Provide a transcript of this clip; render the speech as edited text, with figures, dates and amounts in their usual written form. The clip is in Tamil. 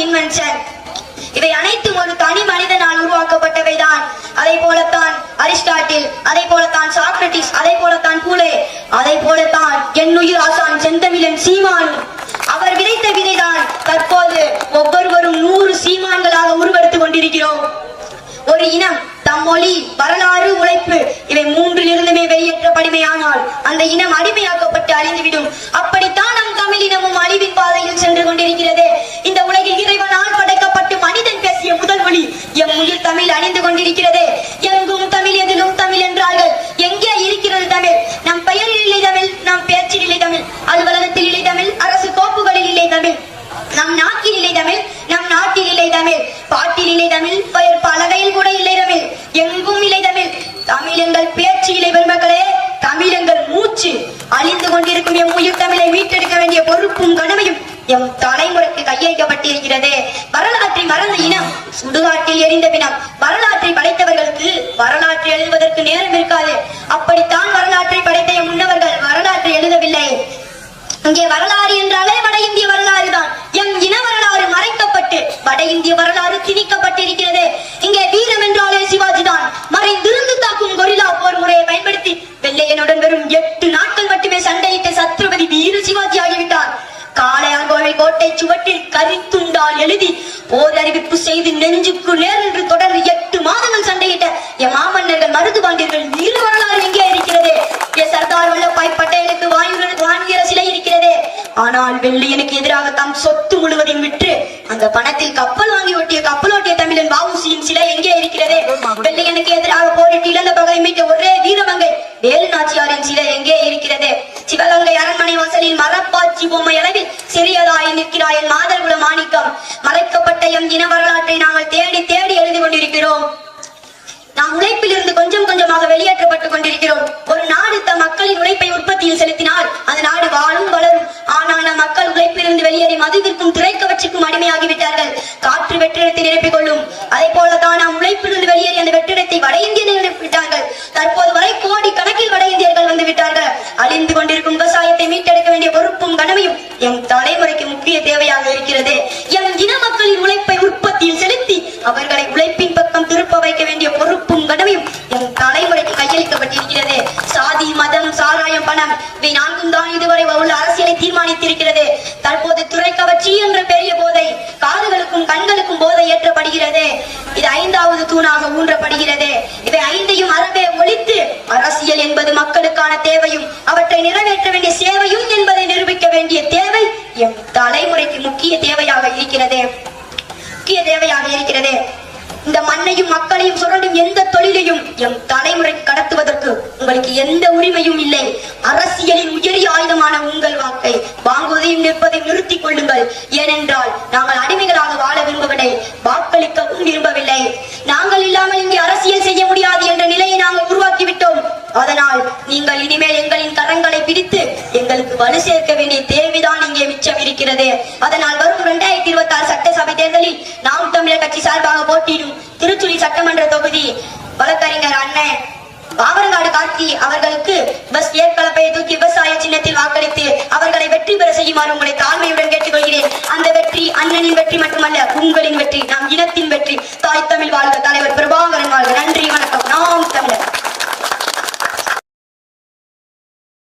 இன்வென்ஷன். இவை அனைத்தும் ஒரு தனி மனிதனால் உருவாக்கப்பட்டவைதான். அதை போலத்தான் அரிஸ்டாட்டில், அதை போலத்தான் சாக்ரட்டிஸ், அதை போலத்தான் பூலே, அதை போலத்தான் என்னுயிர் ஆசான் செந்தமிழன் சீமான். அவர் விதைத்த விதைதான் தற்போது ஒவ்வொருவரும் 100 சீமான்களாக உருவெடுத்துக் கொண்டிருக்கிறோம். ஒரு இனம் தம் மொழி, வரலாறு, உழைப்பு இவை மூன்றிலிருந்துமே வெளியேற்றப்படுமையானால் அந்த இனம் அடிமையாக்கப்பட்டு அழிந்துவிடும். அப்படித்தான் நம் தமிழ் இனமும் அழிவின் பாதையில் சென்று கொண்டிருக்கிறது. இந்த உலகில் இறைவனால் படைக்கப்பட்டு மனிதன் பேசிய முதல் மொழி எம் உயிர் தமிழ் அழிந்து கொண்டிருக்கிறது. எங்கும் தமிழ், எதிலும் தமிழ் என்றார்கள். எங்கே இருக்கிறது தமிழ்? நம் பெயரில் இல்லை தமிழ், நம் பேச்சில் இல்லை தமிழ், அலுவலகத்தில் இல்லை தமிழ், அரசு கோப்புகளில் இல்லை தமிழ், நம் நாட்டில் இல்லை தமிழ், நம் நாட்டில் இல்லை தமிழ், பாட்டில் இல்லை தமிழ், பெயர் பலகையில் கூட இல்லை தமிழ், எங்கும் இல்லை தமிழ். தமிழ் எங்கள் பேச்சு இல்லை பெருமக்களே, தமிழ் எங்கள் மூச்சு. அழிந்து கொண்டிருக்கும் எம் உயிர் தமிழை மீட்டெடுக்க வேண்டிய பொறுப்பும் கடமையும் எம் தலைமுறைக்கு கையளிக்கப்பட்டிருக்கிறது. வரலாற்றை மறந்த இனம் சுடுகாட்டில் எரிந்த பினம். வரலாற்றை படைத்தவர்களுக்கு வரலாற்றை எழுதுவதற்கு நேரம் இருக்காது. அப்படித்தான் வரலாற்றை படைத்த எம் முன்னவர்கள் வரலாற்றை எழுதவில்லை. இங்கே வரலாறு என்றாலே வட இந்திய வரலாறு தான். எம் இன வரலாறு மறைக்கப்பட்டு வட இந்திய வரலாறு திணிக்கப்பட்டிருக்கிறது. இங்கே வீரம் என்றாலே சிவாஜி தான். மறைந்திருந்து தாக்கும் கொரில்லா போர் முறையை பயன்படுத்தி வெள்ளையனுடன் வெறும் 8 நாட்கள் மட்டுமே சண்டையிட்ட சத்ரபதி வீர சிவாஜி ஆகிவிட்டார். காளையார் கோட்டை சுவற்றில் கரித்துண்டால் எழுதி போர் அறிவிப்பு செய்து நெஞ்சுக்கு நேரென்று தொடர்ந்து 8 மாதங்கள் சண்டையிட்ட எம் மாமன்னர்கள், மருது பாண்டியர்கள் வீர வரலாறு எங்கே இருக்கிறது? சர்தார் வல்லபாய் பட்டேலுக்கு வாங்கிற சிலை இருக்கிறது. ஆனால் வெள்ளையனுக்கு எதிராக தம் சொத்து முழுவதையும் விற்று அந்த பணத்தில் கப்பல் வாங்கி ஓட்டிய கப்பலோட்டிய தமிழன் வ.உ.சி.யின் சிலை எங்கே இருக்கிறது? வெள்ளையனுக்கு எதிராக போரிட்டு இழந்த பகை மீட்ட ஒரே வீரமங்கை வேலு நாச்சியாரின் சிலை எங்கே இருக்கிறது? சிவகங்கை அரண்மனை வாசலில் மரப்பாச்சி பொம்மை அளவில் சிறியதாய் நிற்கிறாய் மாதர்குல மாணிக்கம். மறைக்கப்பட்ட எம் இன வரலாற்றை நாங்கள் தேடி தேடி எழுதி கொண்டிருக்கிறோம். நாம் உழைப்பில் இருந்து கொஞ்சம் கொஞ்சமாக வெளியேற்றப்பட்டுக் கொண்டிருக்கிறோம். ஒரு நாடு தம் மக்களின் உழைப்பை உற்பத்தியில் செலுத்தினால் அந்த நாடு வாழும் வளரும். ஆனால் நம் மக்கள் உழைப்பிலிருந்து வெளியேறி மதுவிற்கும் திரைக்கவர்ச்சிக்கும் அடிமையாகிவிட்டார்கள். காற்று வெற்றிடத்தை நிரப்பிக் கொள்ளும். அதே போலதான் நாம் உழைப்பிலிருந்து வெளியேறி அந்த வெற்றிடத்தை வட இந்தியர்கள் நிரப்பிவிட்டார்கள். தற்போது வரை கோடி கணக்கில் வட இந்தியர்கள் வந்து விட்டார்கள். அழிந்து கொண்டிருக்கும் விவசாயத்தை மீட்டெடுக்க வேண்டிய பொறுப்பும் கடமையும் எம் தலைமுறைக்கு முக்கிய தேவையாக இருக்கிறது. எம் இன மக்களின் உழைப்பை உற்பத்தியில் செலுத்தி அவர்களை உழைப்பின் பக்கம் திருப்ப வைக்க வேண்டிய பொறுப்பும் கடமையும் எம் தலைமுறைக்கு கையளிக்கப்பட்டிருக்கிறது. சாதி, மதம், சாராயம், பணம் இவை 4ம் தான் இதுவரை உள்ள அரசியலை தீர்மானித்திருக்கிறது. தற்போது துறைக்கவர்ச்சி என்ற பெரிய போதை காதுகளுக்கும் கண்களுக்கும் போதை ஏற்றப்படுகிறது. இது 5வது தூணாக ஊன்றப்படுகிறது. இவை 5ஐயும் அறவே ஒழித்து அரசியல் என்பது மக்களுக்கான தேவையும் அவற்றை நிறைவேற்ற வேண்டிய சேவையும் என்பதை நிரூபிக்க வேண்டிய தேவை எம் தலைமுறைக்கு முக்கிய தேவையாக இருக்கிறது. இந்த மண்ணையும் மக்களையும் சுரண்டும் எந்த தொழிலையும் எம் தலைமுறைக்கு கடத்துவதற்கு உங்களுக்கு எந்த உரிமையும் இல்லை. அரசியலின் உயரிய ஆயுதமான உங்கள் வாக்கை வாங்குவதையும் நிற்பதையும் நிறுத்திக் கொள்ளுங்கள். ஏனென்றால் நாங்கள் அடிமைகளாக வாழ விரும்பவில்லை, வாக்களிக்கவும் விரும்பவில்லை. நாங்கள் இல்லாமல் இங்கே அரசியல் செய்ய முடியாது என்ற நிலையை நாங்கள் உருவாக்கிவிட்டோம். அதனால் நீங்கள் இனிமேல் எங்களின் கரங்களை பிடித்து எங்களுக்கு வலு சேர்க்க வேண்டிய தேவைதான் இங்கே மிச்சம் இருக்கிறது. அதனால் வரும் 2026 சட்டசபை தேர்தலில் நாம் தமிழர் கட்சி சார்பாக போட்டியிடும் திருச்சுழி சட்டமன்ற தொகுதி வழக்கறிஞர் அண்ணன் பாவரங்காடு கார்த்தி அவர்களுக்கு பஸ் ஏற்கலப்பையை தூக்கி விவசாய சின்னத்தில் வாக்களித்து அவர்களை வெற்றி பெற செய்யுமாறு உங்களை தாழ்மையுடன் கேட்டுக்கொள்கிறேன். அந்த வெற்றி அண்ணனின் வெற்றி மட்டுமல்ல, உங்களின் வெற்றி, நம் இனத்தின் வெற்றி. தாய் தமிழ் வாழ்க, தலைவர் பிரபாகரன் வாழ்க. நன்றி, வணக்கம்.